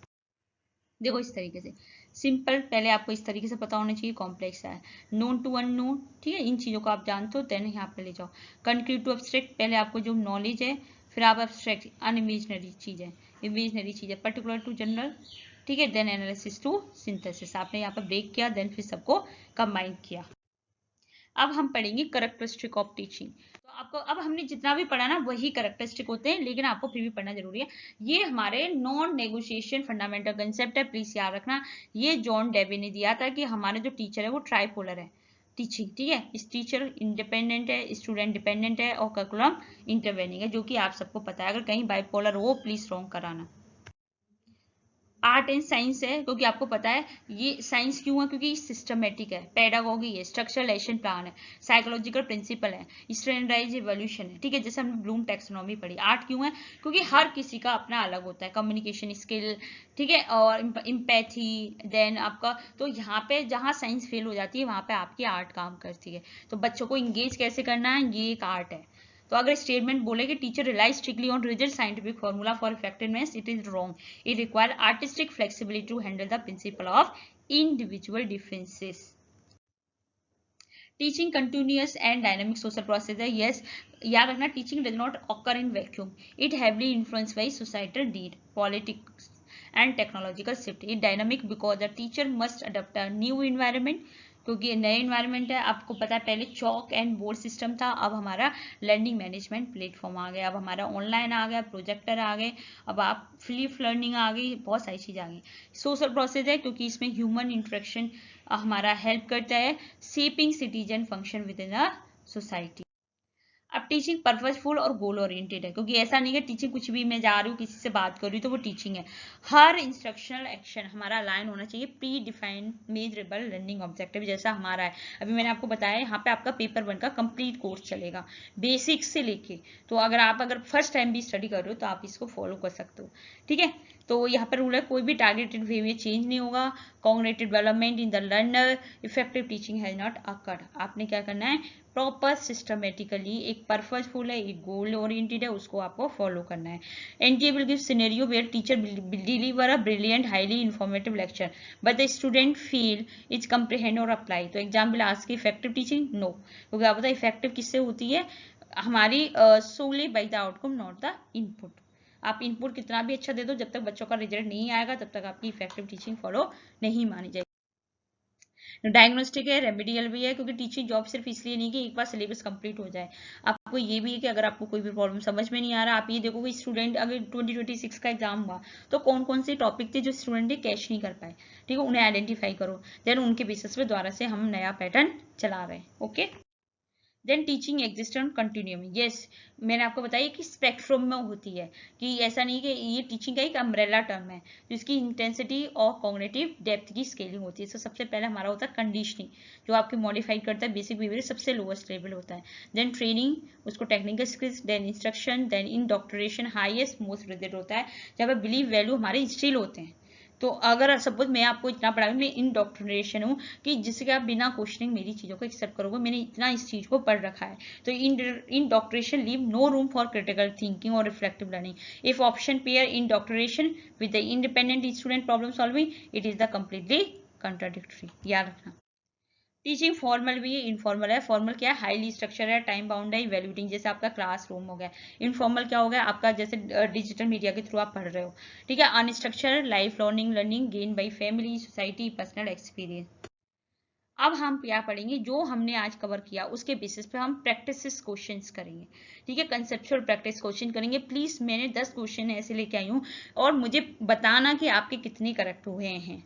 देखो इस तरीके से सिंपल पहले आपको इस तरीके से पता होना चाहिए, कॉम्प्लेक्स है नोन टू अननोन। ठीक है, इन चीजों को आप जानते हो, देन यहाँ पे ले जाओ। कंक्रीट टू एब्स्ट्रैक्ट, पहले आपको जो नॉलेज है, फिर आप एब्स्ट्रैक्ट अनइमेजिनरी चीज है, इमेजिनरी चीज है। पर्टिकुलर टू जनरल, ठीक है, देन एनालिसिस टू सिंथेसिस। आपने यहाँ पर ब्रेक किया, देन फिर सबको कंबाइन किया। अब हम पढ़ेंगे करेक्टरिस्टिक ऑफ टीचिंग। तो आपको अब हमने जितना भी पढ़ा ना वही करेक्टरिस्टिक होते हैं, लेकिन आपको फिर भी पढ़ना जरूरी है। ये हमारे नॉन नेगोशिएशन फंडामेंटल कंसेप्ट है, प्लीज याद रखना। ये जॉन डेवी ने दिया था कि हमारे जो टीचर है वो ट्राइपोलर है टीचिंग। ठीक है, इस टीचर इंडिपेंडेंट है, स्टूडेंट डिपेंडेंट है और करिकुलम इंटरवेनिंग है, जो कि आप सबको पता है। अगर कहीं बाइपोलर हो प्लीज रॉन्ग कराना। आर्ट एंड साइंस है, क्योंकि आपको पता है ये साइंस क्यों है, क्योंकि सिस्टमेटिक है, पेडागोगी है, स्ट्रक्चरल लेसन प्लान है, साइकोलॉजिकल प्रिंसिपल है, स्टैंडर्डाइज इवोल्यूशन है। ठीक है, जैसे हमने ब्लूम टैक्सोनॉमी पढ़ी। आर्ट क्यों है, क्योंकि हर किसी का अपना अलग होता है, कम्युनिकेशन स्किल, ठीक है, और इम्पैथी। देन आपका तो यहाँ पे जहाँ साइंस फेल हो जाती है वहां पे आपकी आर्ट काम करती है। तो बच्चों को इंगेज कैसे करना है, ये एक आर्ट है। तो अगर स्टेटमेंट बोले कि teacher relies strictly on rigid scientific formula for effectiveness, it is wrong. It require artistic flexibility to handle the principle of individual differences. Teaching continuous and dynamic social process है। Yes, याद रखना, teaching does not occur in vacuum, it heavily influenced by societal need, politics and technological shift. It dynamic because the teacher must adopt a new environment, क्योंकि नए environment है। आपको पता है पहले चॉक एंड बोर्ड सिस्टम था, अब हमारा लर्निंग मैनेजमेंट प्लेटफॉर्म आ गया, अब हमारा ऑनलाइन आ गया, प्रोजेक्टर आ गए, अब आप फ्लिप लर्निंग आ गई, बहुत सारी चीज़ आ गई। सोशल प्रोसेस है क्योंकि इसमें ह्यूमन इंटरेक्शन हमारा हेल्प करता है, shaping citizen function with in a society. अब टीचिंग पर्पजफुल और गोल ओरिएंटेड है, क्योंकि ऐसा नहीं है टीचिंग कुछ भी मैं जा रही हूँ किसी से बात कर रही हूँ तो वो टीचिंग है। हर इंस्ट्रक्शनल एक्शन हमारा अलाइन होना चाहिए pre defined measurable learning objective, जैसा हमारा है। अभी मैंने आपको बताया यहाँ पे आपका पेपर 1 का कंप्लीट कोर्स चलेगा, बेसिक्स से लेके। तो अगर फर्स्ट टाइम भी स्टडी कर रहे हो तो आप इसको फॉलो कर सकते हो। ठीक है, तो यहाँ पर रूल है कोई भी टारगेटेड बिहेवियर चेंज नहीं होगा, cognitive development in the learner, effective teaching has not occurred. आपने क्या करना है, प्रॉपर सिस्टमेटिकली, एक पर्पजफुल है, एक गोल ओरिएंटेड है, उसको आपको फॉलो करना है। NTA will give scenario where teacher deliver a brilliant highly informative lecture but the student feel is comprehend और अप्लाई। तो exam will ask effective teaching, no, क्योंकि आप पता इफेक्टिव किससे होती है, हमारी solely by the outcome not the input. आप इनपुट कितना भी अच्छा दे दो, जब तक बच्चों का रिजल्ट नहीं आएगा तब तक आपकी इफेक्टिव टीचिंग फॉलो नहीं मानी जाएगी। डायग्नोस्टिक है, रेमेडियल भी है, क्योंकि टीचिंग जॉब सिर्फ इसलिए नहीं कि एक बार सिलेबस कंप्लीट हो जाए। आपको ये भी है कि अगर आपको कोई भी प्रॉब्लम समझ में नहीं आ रहा, आप ये देखो कि स्टूडेंट अगर 2026 का एग्जाम हुआ तो कौन कौन से टॉपिक थे जो स्टूडेंट ने कैच नहीं कर पाए, ठीक है, उन्हें आइडेंटिफाई करो, देन उनके बेसिस पे दोबारा से हम नया पैटर्न चला रहे हैं। Okay, then teaching exist on continuum. Yes, मैंने आपको बताया कि स्पेक्ट्रम में होती है, कि ऐसा नहीं कि ये टीचिंग का एक अम्ब्रेला टर्म है, जिसकी इंटेंसिटी और कॉग्निटिव डेप्थ की स्केलिंग होती है। तो सबसे पहले हमारा होता है कंडीशनिंग, जो आपकी मॉडिफाइड करता है बेसिक बिहेवियर, सबसे लोएस्ट लेवल होता है। देन ट्रेनिंग, उसको technical skills, then instruction, then indoctrination highest most rigid होता है, जहाँ पर बिलीव वैल्यू हमारे इंस्टिल होते हैं। तो अगर सपोज मैं आपको इतना पढ़ा मैं इंडोक्ट्रिनेशन हूँ कि जिससे आप बिना क्वेश्चनिंग मेरी चीज़ों को एक्सेप्ट करोगे, मैंने इतना इस चीज़ को पढ़ रखा है। तो indoctrination leave no room for critical thinking और reflective learning. If option pair indoctrination with the independent student problem solving, it is the completely contradictory. याद रखना। टीचिंग फॉर्मल भी है, इनफॉर्मल है। फॉर्मल क्या है? हाईली स्ट्रक्चर है, टाइम बाउंड है, इवैल्यूएटिंग, जैसे आपका क्लासरूम हो गया। इनफॉर्मल क्या हो गया? आपका जैसे डिजिटल मीडिया के थ्रू आप पढ़ रहे हो, ठीक है। Unstructured, life learning gain by family, society, personal experience. अब हम क्या पढ़ेंगे? जो हमने आज कवर किया उसके बेसिस पे हम प्रैक्टिस क्वेश्चंस करेंगे, ठीक है। कंसेप्चुअल प्रैक्टिस क्वेश्चन करेंगे। प्लीज, मैंने 10 क्वेश्चन ऐसे लेके आई हूँ और मुझे बताना कि आपके कितने करेक्ट हुए हैं।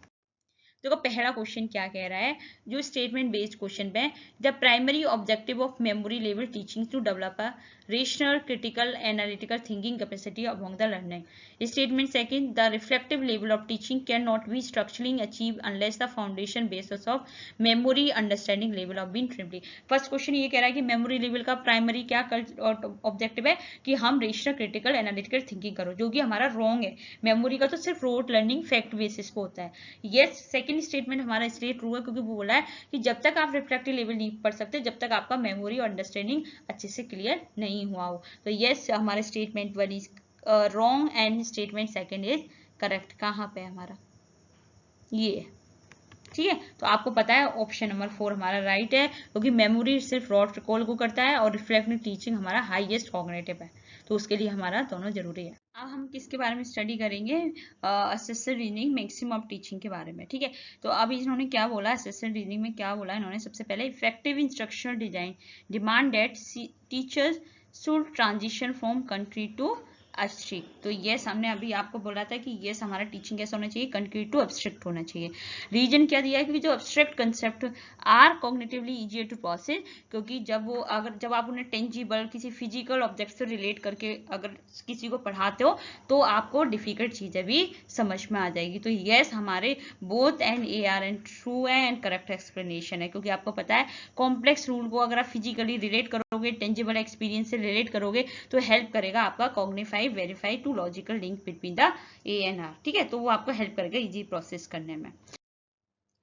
देखो पहला क्वेश्चन क्या कह रहा है, जो स्टेटमेंट बेस्ड क्वेश्चन पे, the primary objective of memory level teaching to develop a rational critical analytical thinking capacity among the learning. Statement second, the reflective level of teaching can not be structurally achieve unless the foundation basis of memory understanding level of been triply. First question ये कह रहा है कि memory level का primary क्या objective है कि हम रेशनल क्रिटिकल एनालिटिकल थिंकिंग करो, जो कि हमारा रॉन्ग है। मेमोरी का तो सिर्फ रोट लर्निंग फैक्ट बेसिस पे होता है। यस, सेकंड स्टेटमेंट हमारा इसलिए ट्रू है क्योंकि वो बोला है कि जब तक आप रिफ्लेक्टिव लेवल नहीं पढ़ सकते, जब तक आपका मेमोरी और अंडरस्टैंडिंग अच्छे से क्लियर नहीं हुआ हो। तो यस, हमारा statement 1 is wrong and statement second is correct. कहाँ पे हमारा ये, ठीक है। तो आपको पता है ऑप्शन नंबर 4 हमारा राइट है, क्योंकि मेमोरी सिर्फ रॉ रिकॉल को करता है और रिफ्लेक्टिव टीचिंग हमारा हाईएस्ट कॉग्निटिव है, तो उसके लिए हमारा दोनों जरूरी है। अब हम किसके बारे में स्टडी करेंगे? Assisted reasoning maximum of teaching के बारे में, ठीक है। तो अब इन्होंने क्या बोला, असिस्टेड रीजनिंग में क्या बोला इन्होंने? सबसे पहले effective instructional design demand that teachers should transition from concrete to abstract. तो यस, हमने अभी आपको बोला था कि यस हमारा टीचिंग कैसा होना चाहिए? कंक्रीट टू एब्स्ट्रैक्ट होना चाहिए। रीजन क्या दिया है कि जो abstract concept are cognitively easier to process, क्योंकि जब आप उन्हें टेंजिबल किसी फिजिकल ऑब्जेक्ट से रिलेट करके अगर किसी को पढ़ाते हो तो आपको डिफिकल्ट चीजें भी समझ में आ जाएगी। तो यस, हमारे both and A R and true है एंड करेक्ट एक्सप्लेनेशन है, क्योंकि आपको पता है कॉम्प्लेक्स रूल को अगर आप फिजिकली रिलेट करोगे, टेंजिबल एक्सपीरियंस से रिलेट करोगे, तो हेल्प करेगा आपका cognify verify to logical link between the A and R, ठीक है। तो वो आपको हेल्प करेगा इजी प्रोसेस करने में।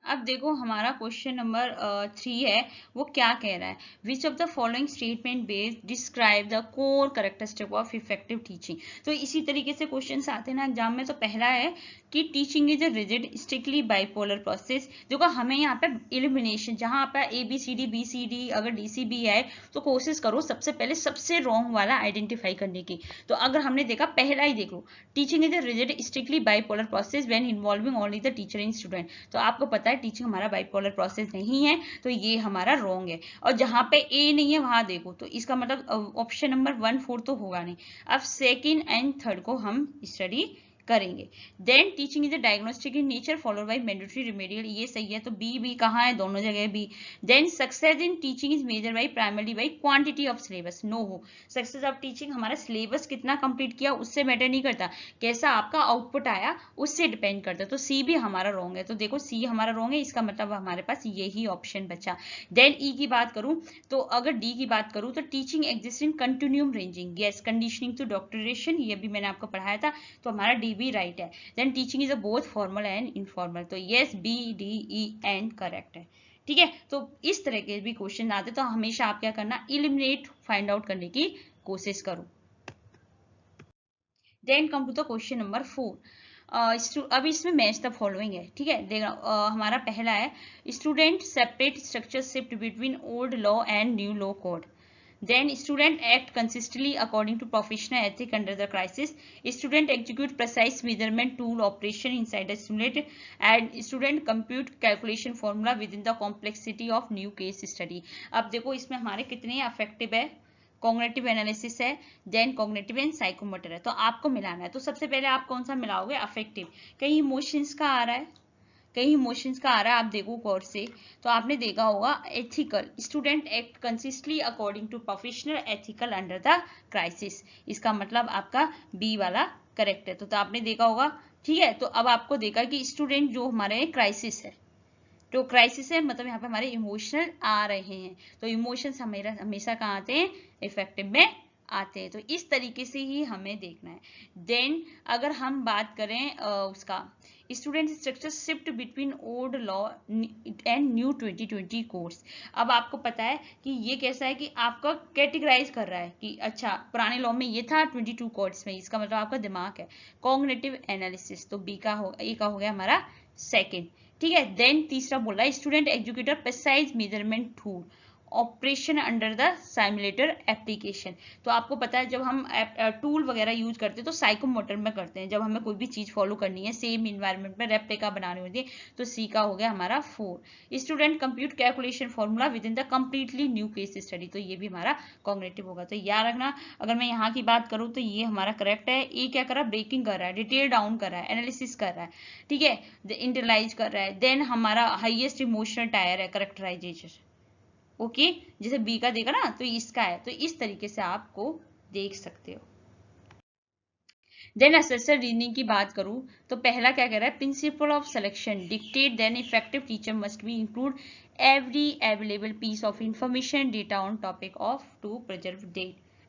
अब देखो हमारा क्वेश्चन नंबर 3 है, वो क्या कह रहा है? Which of the following statement based describe the core characteristic of effective teaching. तो इसी तरीके से क्वेश्चन आते हैं ना एग्जाम में। तो पहला है कि teaching is a rigid strictly bipolar process. देखो हमें यहाँ पे इलिमिनेशन, जहां पे ABCD BCD अगर DCB है तो कोशिश करो सबसे पहले सबसे रॉन्ग वाला आइडेंटिफाई करने की। तो अगर हमने देखा पहला ही देख लो, teaching is a rigid strictly bipolar process when involving only the teacher and student. तो आपको पता है टीचिंग हमारा बाइपोलर प्रोसेस नहीं है, तो ये हमारा रॉन्ग है। और जहां पे ए नहीं है वहां देखो, तो इसका मतलब ऑप्शन नंबर 1 4 तो होगा नहीं। अब सेकंड एंड थर्ड को हम स्टडी करेंगे। Then teaching is a diagnostic in nature followed by mandatory remedial, ये सही है। तो बी कहाँ है? दोनों जगह B. Then success in teaching is measure by primary by quantity of syllabus, no हो। सक्सेस ऑफ टीचिंग हमारा सिलेबस कितना कंप्लीट किया उससे मैटर नहीं करता, कैसा आपका आउटपुट आया उससे डिपेंड करता है। तो सी भी हमारा रॉन्ग है। तो देखो सी हमारा रॉन्ग है, इसका मतलब हमारे पास यही ऑप्शन बचा। देन ई की बात करूं, तो अगर डी की बात करूं तो teaching exist in continuum ranging, yes conditioning to doctrination, ये भी मैंने आपको पढ़ाया था, तो हमारा डी भी राइट है। Then teaching is a both formal and informal, तो yes B D E and correct है, ठीक है। तो इस तरह के भी क्वेश्चन आते तो हमेशा आप क्या करना, इलिमिनेट फाइंड आउट करने की कोशिश करो। Then come to the question number 4। अब इसमें मैच द फॉलोइंग है, ठीक है। देखना हमारा पहला है student separate structure shift between old law and new law code. Then student act consistently according to professional ethic under the crisis. Student execute precise measurement tool operation inside the simulator, and student compute calculation formula within the complexity of new case study. अब देखो इसमें हमारे कितने affective है, cognitive analysis है, then cognitive and psychomotor है, तो आपको मिलाना है। तो सबसे पहले आप कौन सा मिलाओगे? अफेक्टिव। कहीं इमोशंस का आ रहा है, कहीं इमोशंस का आ रहा है, आप देखो कोर्स से। तो आपने देखा होगा ethical, student act consistently according to professional ethical under the crisis, इसका मतलब आपका बी वाला करेक्ट है। तो आपने देखा होगा, ठीक है। तो अब आपको देखा कि स्टूडेंट जो हमारे क्राइसिस है, तो क्राइसिस है मतलब यहाँ पे हमारे इमोशनल आ रहे हैं, तो इमोशंस हमेशा कहाँ आते हैं? इफेक्टिव में आते हैं। तो इस तरीके से ही हमें देखना है। देन अगर हम बात करें उसका student structure shift between old law and new 2020 course. अब आपको पता है कि ये कैसा है कि आपका कैटेगराइज कर रहा है कि अच्छा पुराने लॉ में ये था 22 कोर्स में, इसका मतलब आपका दिमाग है। कॉग्निटिव एनालिसिस, तो ए का हो गया हमारा सेकेंड। ठीक है। देन तीसरा बोल रहा है student educator precise measurement tool operation under the simulator application. तो आपको पता है जब हम टूल वगैरह यूज करते हैं तो साइकोमोटर में करते हैं, जब हमें कोई भी चीज फॉलो करनी है सेम इन्वायरमेंट में रेप्लिका बनानी होती है। तो सी का हो गया हमारा 4। Student compute calculation formula with in the completely new case study, तो ये भी हमारा कॉग्निटिव होगा। तो याद रखना, अगर मैं यहाँ की बात करूँ तो ये हमारा करेक्ट है। ए क्या कर रहा है, ब्रेकिंग कर रहा है, डिटेल डाउन कर रहा है, एनालिसिस कर रहा है, ठीक है, इंटरलाइज कर रहा है। देन हमारा हाईएस्ट इमोशनल टायर है करेक्टराइजेशन। ओके, जैसे बी का देखा ना, तो इसका है। तो इस तरीके से आपको देख सकते हो। देन असेसर रीजनिंग की बात करूं तो पहला क्या कह रहा है, principle of selection dictate then effective teacher must be include every available piece of information data on topic of to preserve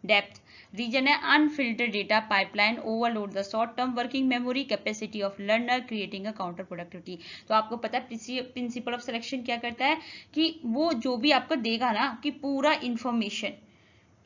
depth. Reason है unfiltered data pipeline overload the short term working memory capacity of learner creating a counter productivity. तो आपको पता है principle of selection क्या करता है कि वो जो भी आपको देगा ना कि पूरा इंफॉर्मेशन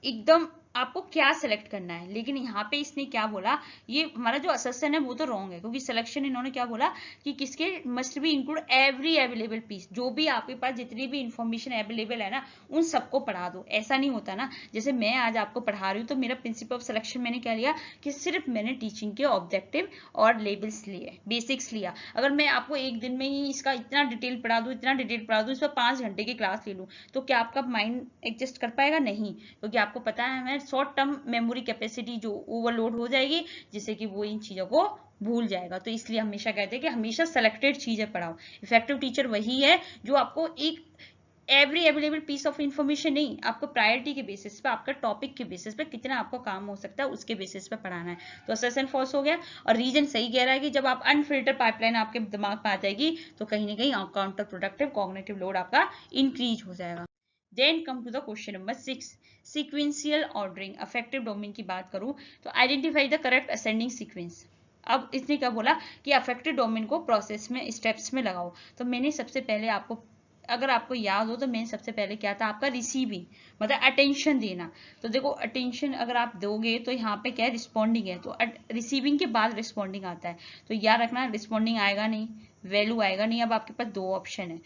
एकदम आपको क्या सिलेक्ट करना है, लेकिन यहाँ पे इसने क्या बोला, ये हमारा जो असर्शन है वो तो रॉन्ग है, क्योंकि सिलेक्शन इन्होंने क्या बोला कि किसके must be include every available piece, जो भी आपके पास जितनी भी इंफॉर्मेशन अवेलेबल है ना उन सबको पढ़ा दो। ऐसा नहीं होता ना, जैसे मैं आज आपको पढ़ा रही हूँ तो मेरा प्रिंसिपल ऑफ सिलेक्शन मैंने क्या लिया कि सिर्फ मैंने टीचिंग के ऑब्जेक्टिव और लेबल्स लिए, बेसिक्स लिया। अगर मैं आपको एक दिन में ही इसका इतना डिटेल पढ़ा दूँ, इतना डिटेल पढ़ा दूँ, इस पर 5 घंटे की क्लास ले लूँ, तो क्या आपका माइंड एडजस्ट कर पाएगा? नहीं, क्योंकि आपको पता है हमें शॉर्ट टर्म मेमोरी कैपेसिटी जो ओवरलोड हो जाएगी, जिससे कि वो इन चीजों को भूल जाएगा। तो इसलिए हमेशा कहते हैं कि हमेशा सेलेक्टेड चीजें पढ़ाओ। इफेक्टिव टीचर वही है जो आपको एक every available piece of information नहीं, आपको प्रायोरिटी के बेसिस पे, आपका टॉपिक के बेसिस पे कितना आपको काम हो सकता है उसके बेसिस पे पढ़ाना है। तो असर्शन फॉल्स हो गया। और रीजन सही कह रहा है कि जब आप अनफिल्टर पाइपलाइन आपके दिमाग में आ जाएगी तो कहीं ना कहीं काउंटर प्रोडक्टिव कॉग्निटिव लोड आपका इंक्रीज हो जाएगा। Then come to the question number 6, sequential ordering। affective domain की बात करूं तो identify the correct ascending sequence। अब इसने क्या बोला कि अफेक्टिव डोमेन को प्रोसेस में स्टेप्स में लगाओ। तो मैंने सबसे पहले आपको, अगर आपको याद हो तो मैंने सबसे पहले क्या था आपका रिसीविंग, मतलब अटेंशन देना। तो देखो अटेंशन अगर आप दोगे तो यहाँ पे क्या है, रिस्पॉन्डिंग है, तो रिसीविंग के बाद रिस्पॉन्डिंग आता है। तो याद रखना रिस्पॉन्डिंग आएगा नहीं, वैल्यू आएगा नहीं। अब आपके पास 2 ऑप्शन है,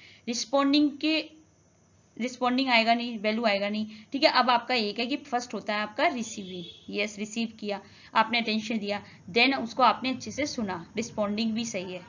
रिस्पॉन्डिंग आएगा नहीं, वैल्यू आएगा नहीं, ठीक है। अब आपका एक है कि फर्स्ट होता है आपका रिसीविंग, यस रिसीव किया आपने, अटेंशन दिया, देन उसको आपने अच्छे से सुना, रिस्पॉन्डिंग भी सही है,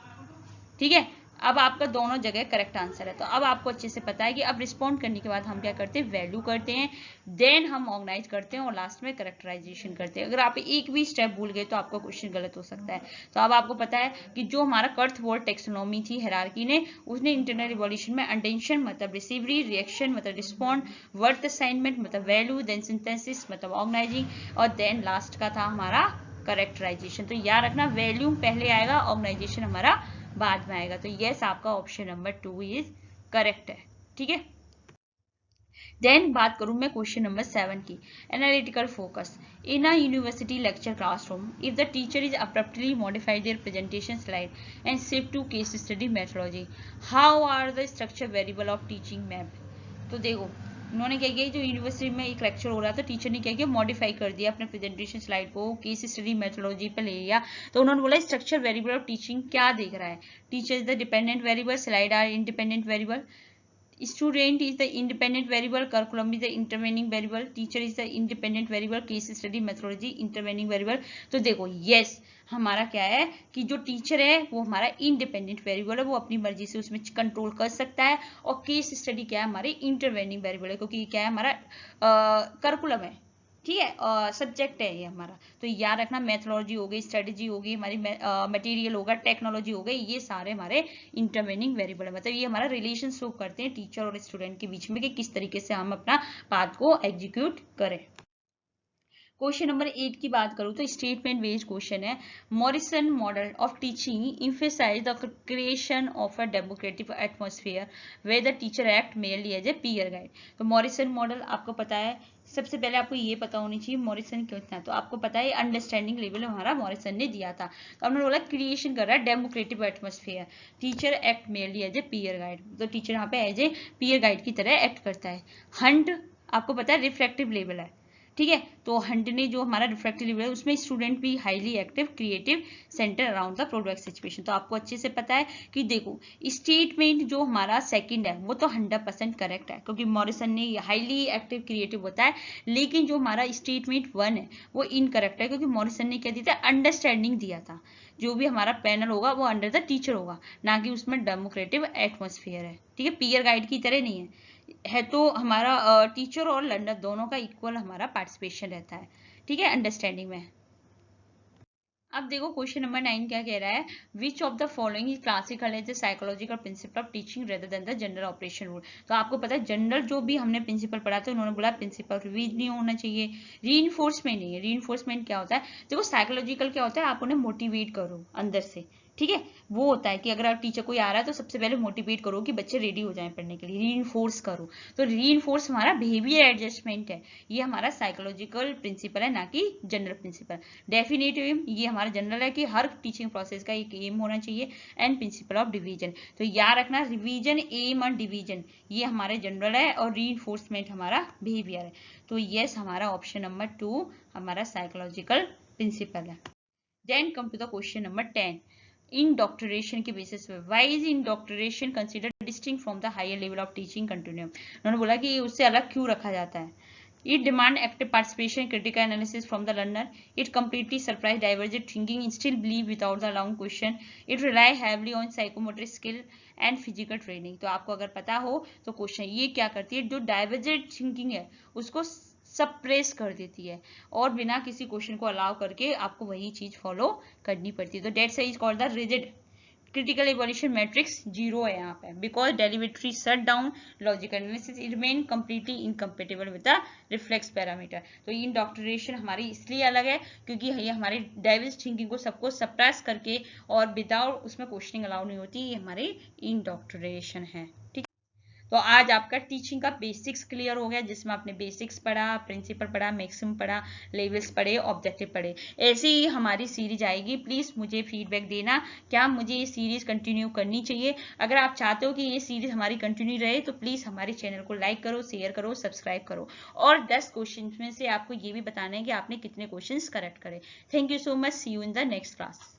ठीक है। अब आपका दोनों जगह करेक्ट आंसर है। तो अब आपको अच्छे से पता है कि अब रिस्पॉन्ड करने के बाद हम क्या करते हैं, वैल्यू करते हैं, देन हम ऑर्गेनाइज करते हैं और लास्ट में करेक्टराइजेशन करते हैं। अगर आप एक भी स्टेप भूल गए तो आपका क्वेश्चन गलत हो सकता है। तो अब आपको पता है कि जो हमारा कर्थवोल्ट टेक्सोनॉमी थी हायरार्की ने, उसने इंटरनल रिवॉल्यूशन में अटेंशन मतलब रिसीवरी, रिएक्शन मतलब रिस्पॉन्ड, वर्थ असाइनमेंट मतलब वैल्यू, देन सिंथेसिस मतलब ऑर्गेनाइजिंग, और देन लास्ट का था हमारा करेक्टराइजेशन। तो याद रखना वैल्यू पहले आएगा, ऑर्गेनाइजेशन हमारा बाद में आएगा। तो यस आपका ऑप्शन नंबर 2 इज करेक्ट है, ठीक है। देन बात करूं मैं क्वेश्चन नंबर 7 की, analytical focus. In a university lecture classroom if the teacher is abruptly modified their presentation slide and shift to case study methodology, how are the structure variable of teaching map. तो देखो उन्होंने क्या किया, जो university में एक lecture हो रहा था, टीचर ने क्या किया, मॉडिफाई कर दिया अपने प्रेजेंटेशन स्लाइड को, केस स्टडी मेथोडोलॉजी पे ले लिया। तो उन्होंने बोला स्ट्रक्चर वेरिएबल ऑफ टीचिंग क्या देख रहा है, teacher is the dependent variable, slide are independent variable, student is the independent variable, curriculum is the intervening variable, teacher is the independent variable, case study methodology intervening variable। तो देखो yes हमारा क्या है कि जो टीचर है वो हमारा इंडिपेंडेंट वेरिएबल है, वो अपनी मर्जी से उसमें कंट्रोल कर सकता है। और केस स्टडी क्या है, हमारे इंटरवेनिंग वेरिएबल है, क्योंकि क्या है हमारा करिकुलम है, ठीक है, सब्जेक्ट है ये हमारा। तो याद रखना मेथोडोलॉजी हो गई, स्ट्रेटेजी हो गई, हमारी मटेरियल होगा, टेक्नोलॉजी हो गई, ये सारे हमारे इंटरवेनिंग वेरिएबल है। मतलब ये हमारा रिलेशन शो करते हैं टीचर और स्टूडेंट के बीच में कि किस तरीके से हम अपना पाथ को एग्जीक्यूट करें। क्वेश्चन नंबर 8 की बात करूँ तो स्टेटमेंट बेस्ड क्वेश्चन है। Morrison model of teaching emphasize the creation of a democratic atmosphere where the teacher act merely as a peer guide. तो मॉरिसन मॉडल आपको पता है, सबसे पहले आपको ये पता होनी चाहिए मॉरिसन क्यों था। तो आपको पता है अंडरस्टैंडिंग लेवल हमारा मॉरिसन ने दिया था। तो हमने बोला क्रिएशन कर रहा है democratic atmosphere, teacher act merely as a peer guide. तो टीचर यहाँ पे एज ए पीयर गाइड की तरह एक्ट करता है। हंट आपको पता है रिफ्लेक्टिव लेवल है, ठीक है। तो हंट ने जो हमारा रिफ्लेक्टिव लेवल है उसमें स्टूडेंट भी highly active creative centre around the product situation. तो आपको अच्छे से पता है कि देखो स्टेटमेंट जो हमारा सेकंड है वो तो 100% करेक्ट है, क्योंकि मॉरिसन ने हाईली एक्टिव क्रिएटिव होता है। लेकिन जो हमारा स्टेटमेंट 1 है वो इनकरेक्ट है, क्योंकि मॉरिसन ने क्या दिया था, अंडरस्टैंडिंग दिया था। जो भी हमारा पैनल होगा वो अंडर द टीचर होगा, ना कि उसमें डेमोक्रेटिव एटमोस्फियर है, ठीक है। पीयर गाइड की तरह नहीं है तो हमारा टीचर और लर्नर दोनों का इक्वल हमारा पार्टिसिपेशन रहता है, ठीक है, अंडरस्टैंडिंग में। अब देखो क्वेश्चन नंबर 9 क्या कह रहा है, which of the following is classical as the psychological principle of teaching rather than the general operation rule. तो आपको पता है जनरल जो भी हमने प्रिंसिपल पढ़ा था उन्होंने बोला प्रिंसिपल रिवीज नहीं होना चाहिए, रीइंफोर्समेंट नहीं है। रीइंफोर्समेंट क्या होता है, देखो साइकोलॉजिकल क्या होता है, आप उन्हें मोटिवेट करो अंदर से, ठीक है। वो होता है कि अगर आप टीचर कोई आ रहा है तो सबसे पहले मोटिवेट करो कि बच्चे रेडी हो जाएं पढ़ने के लिए, रीइंफोर्स करो। तो रीइंफोर्स हमारा बिहेवियर एडजस्टमेंट है, ये हमारा साइकोलॉजिकल प्रिंसिपल है, ना कि जनरल प्रिंसिपल। डेफिनेटिव एम ये हमारा जनरल है कि हर टीचिंग प्रोसेस का एक एम होना चाहिए, एंड प्रिंसिपल ऑफ डिवीजन। तो याद रखना रिवीजन एम और डिवीजन ये हमारे जनरल है और रीइंफोर्समेंट हमारा बिहेवियर है। तो यस हमारा ऑप्शन नंबर 2 हमारा साइकोलॉजिकल प्रिंसिपल है। Then come to the question number 10, indoctrination के बेसिस पे why is indoctrination considered distinct from the higher level of teaching continuum. उन्होंने बोला कि उससे अलग क्यों रखा जाता है। It demand active participation, critical analysis from the learner. It completely surprise divergent thinking, still believe without the long question. It rely heavily on psychomotor skill and physical training. तो आपको अगर पता हो तो क्वेश्चन ये क्या करती है, जो डाइवर्जेंट थिंकिंग है उसको सप्रेस कर देती है और बिना किसी क्वेश्चन को अलाउ करके आपको वही चीज फॉलो करनी पड़ती है। तो that's is called the rigid critical evolution matrix 0 है यहाँ पे, because deliberately shut down logical analysis remain completely incompatible with the reflex parameter. तो इंडोक्ट्रिनेशन हमारी इसलिए अलग है क्योंकि ये हमारी डाइवर्स थिंकिंग को सबको सप्रेस करके और विदाउट उसमें क्वेश्चनिंग अलाउ नहीं होती, ये हमारी इंडोक्ट्रिनेशन है, ठीक। तो आज आपका टीचिंग का बेसिक्स क्लियर हो गया, जिसमें आपने बेसिक्स पढ़ा, प्रिंसिपल पढ़ा, मैक्सिमम पढ़ा, लेवल्स पढ़े, ऑब्जेक्टिव पढ़े। ऐसे ही हमारी सीरीज आएगी, प्लीज मुझे फीडबैक देना क्या मुझे ये सीरीज कंटिन्यू करनी चाहिए। अगर आप चाहते हो कि ये सीरीज हमारी कंटिन्यू रहे तो प्लीज हमारे चैनल को लाइक करो, शेयर करो, सब्सक्राइब करो, और 10 क्वेश्चन में से आपको ये भी बताना है कि आपने कितने क्वेश्चन करेक्ट करे। Thank you so much, see you in the next class.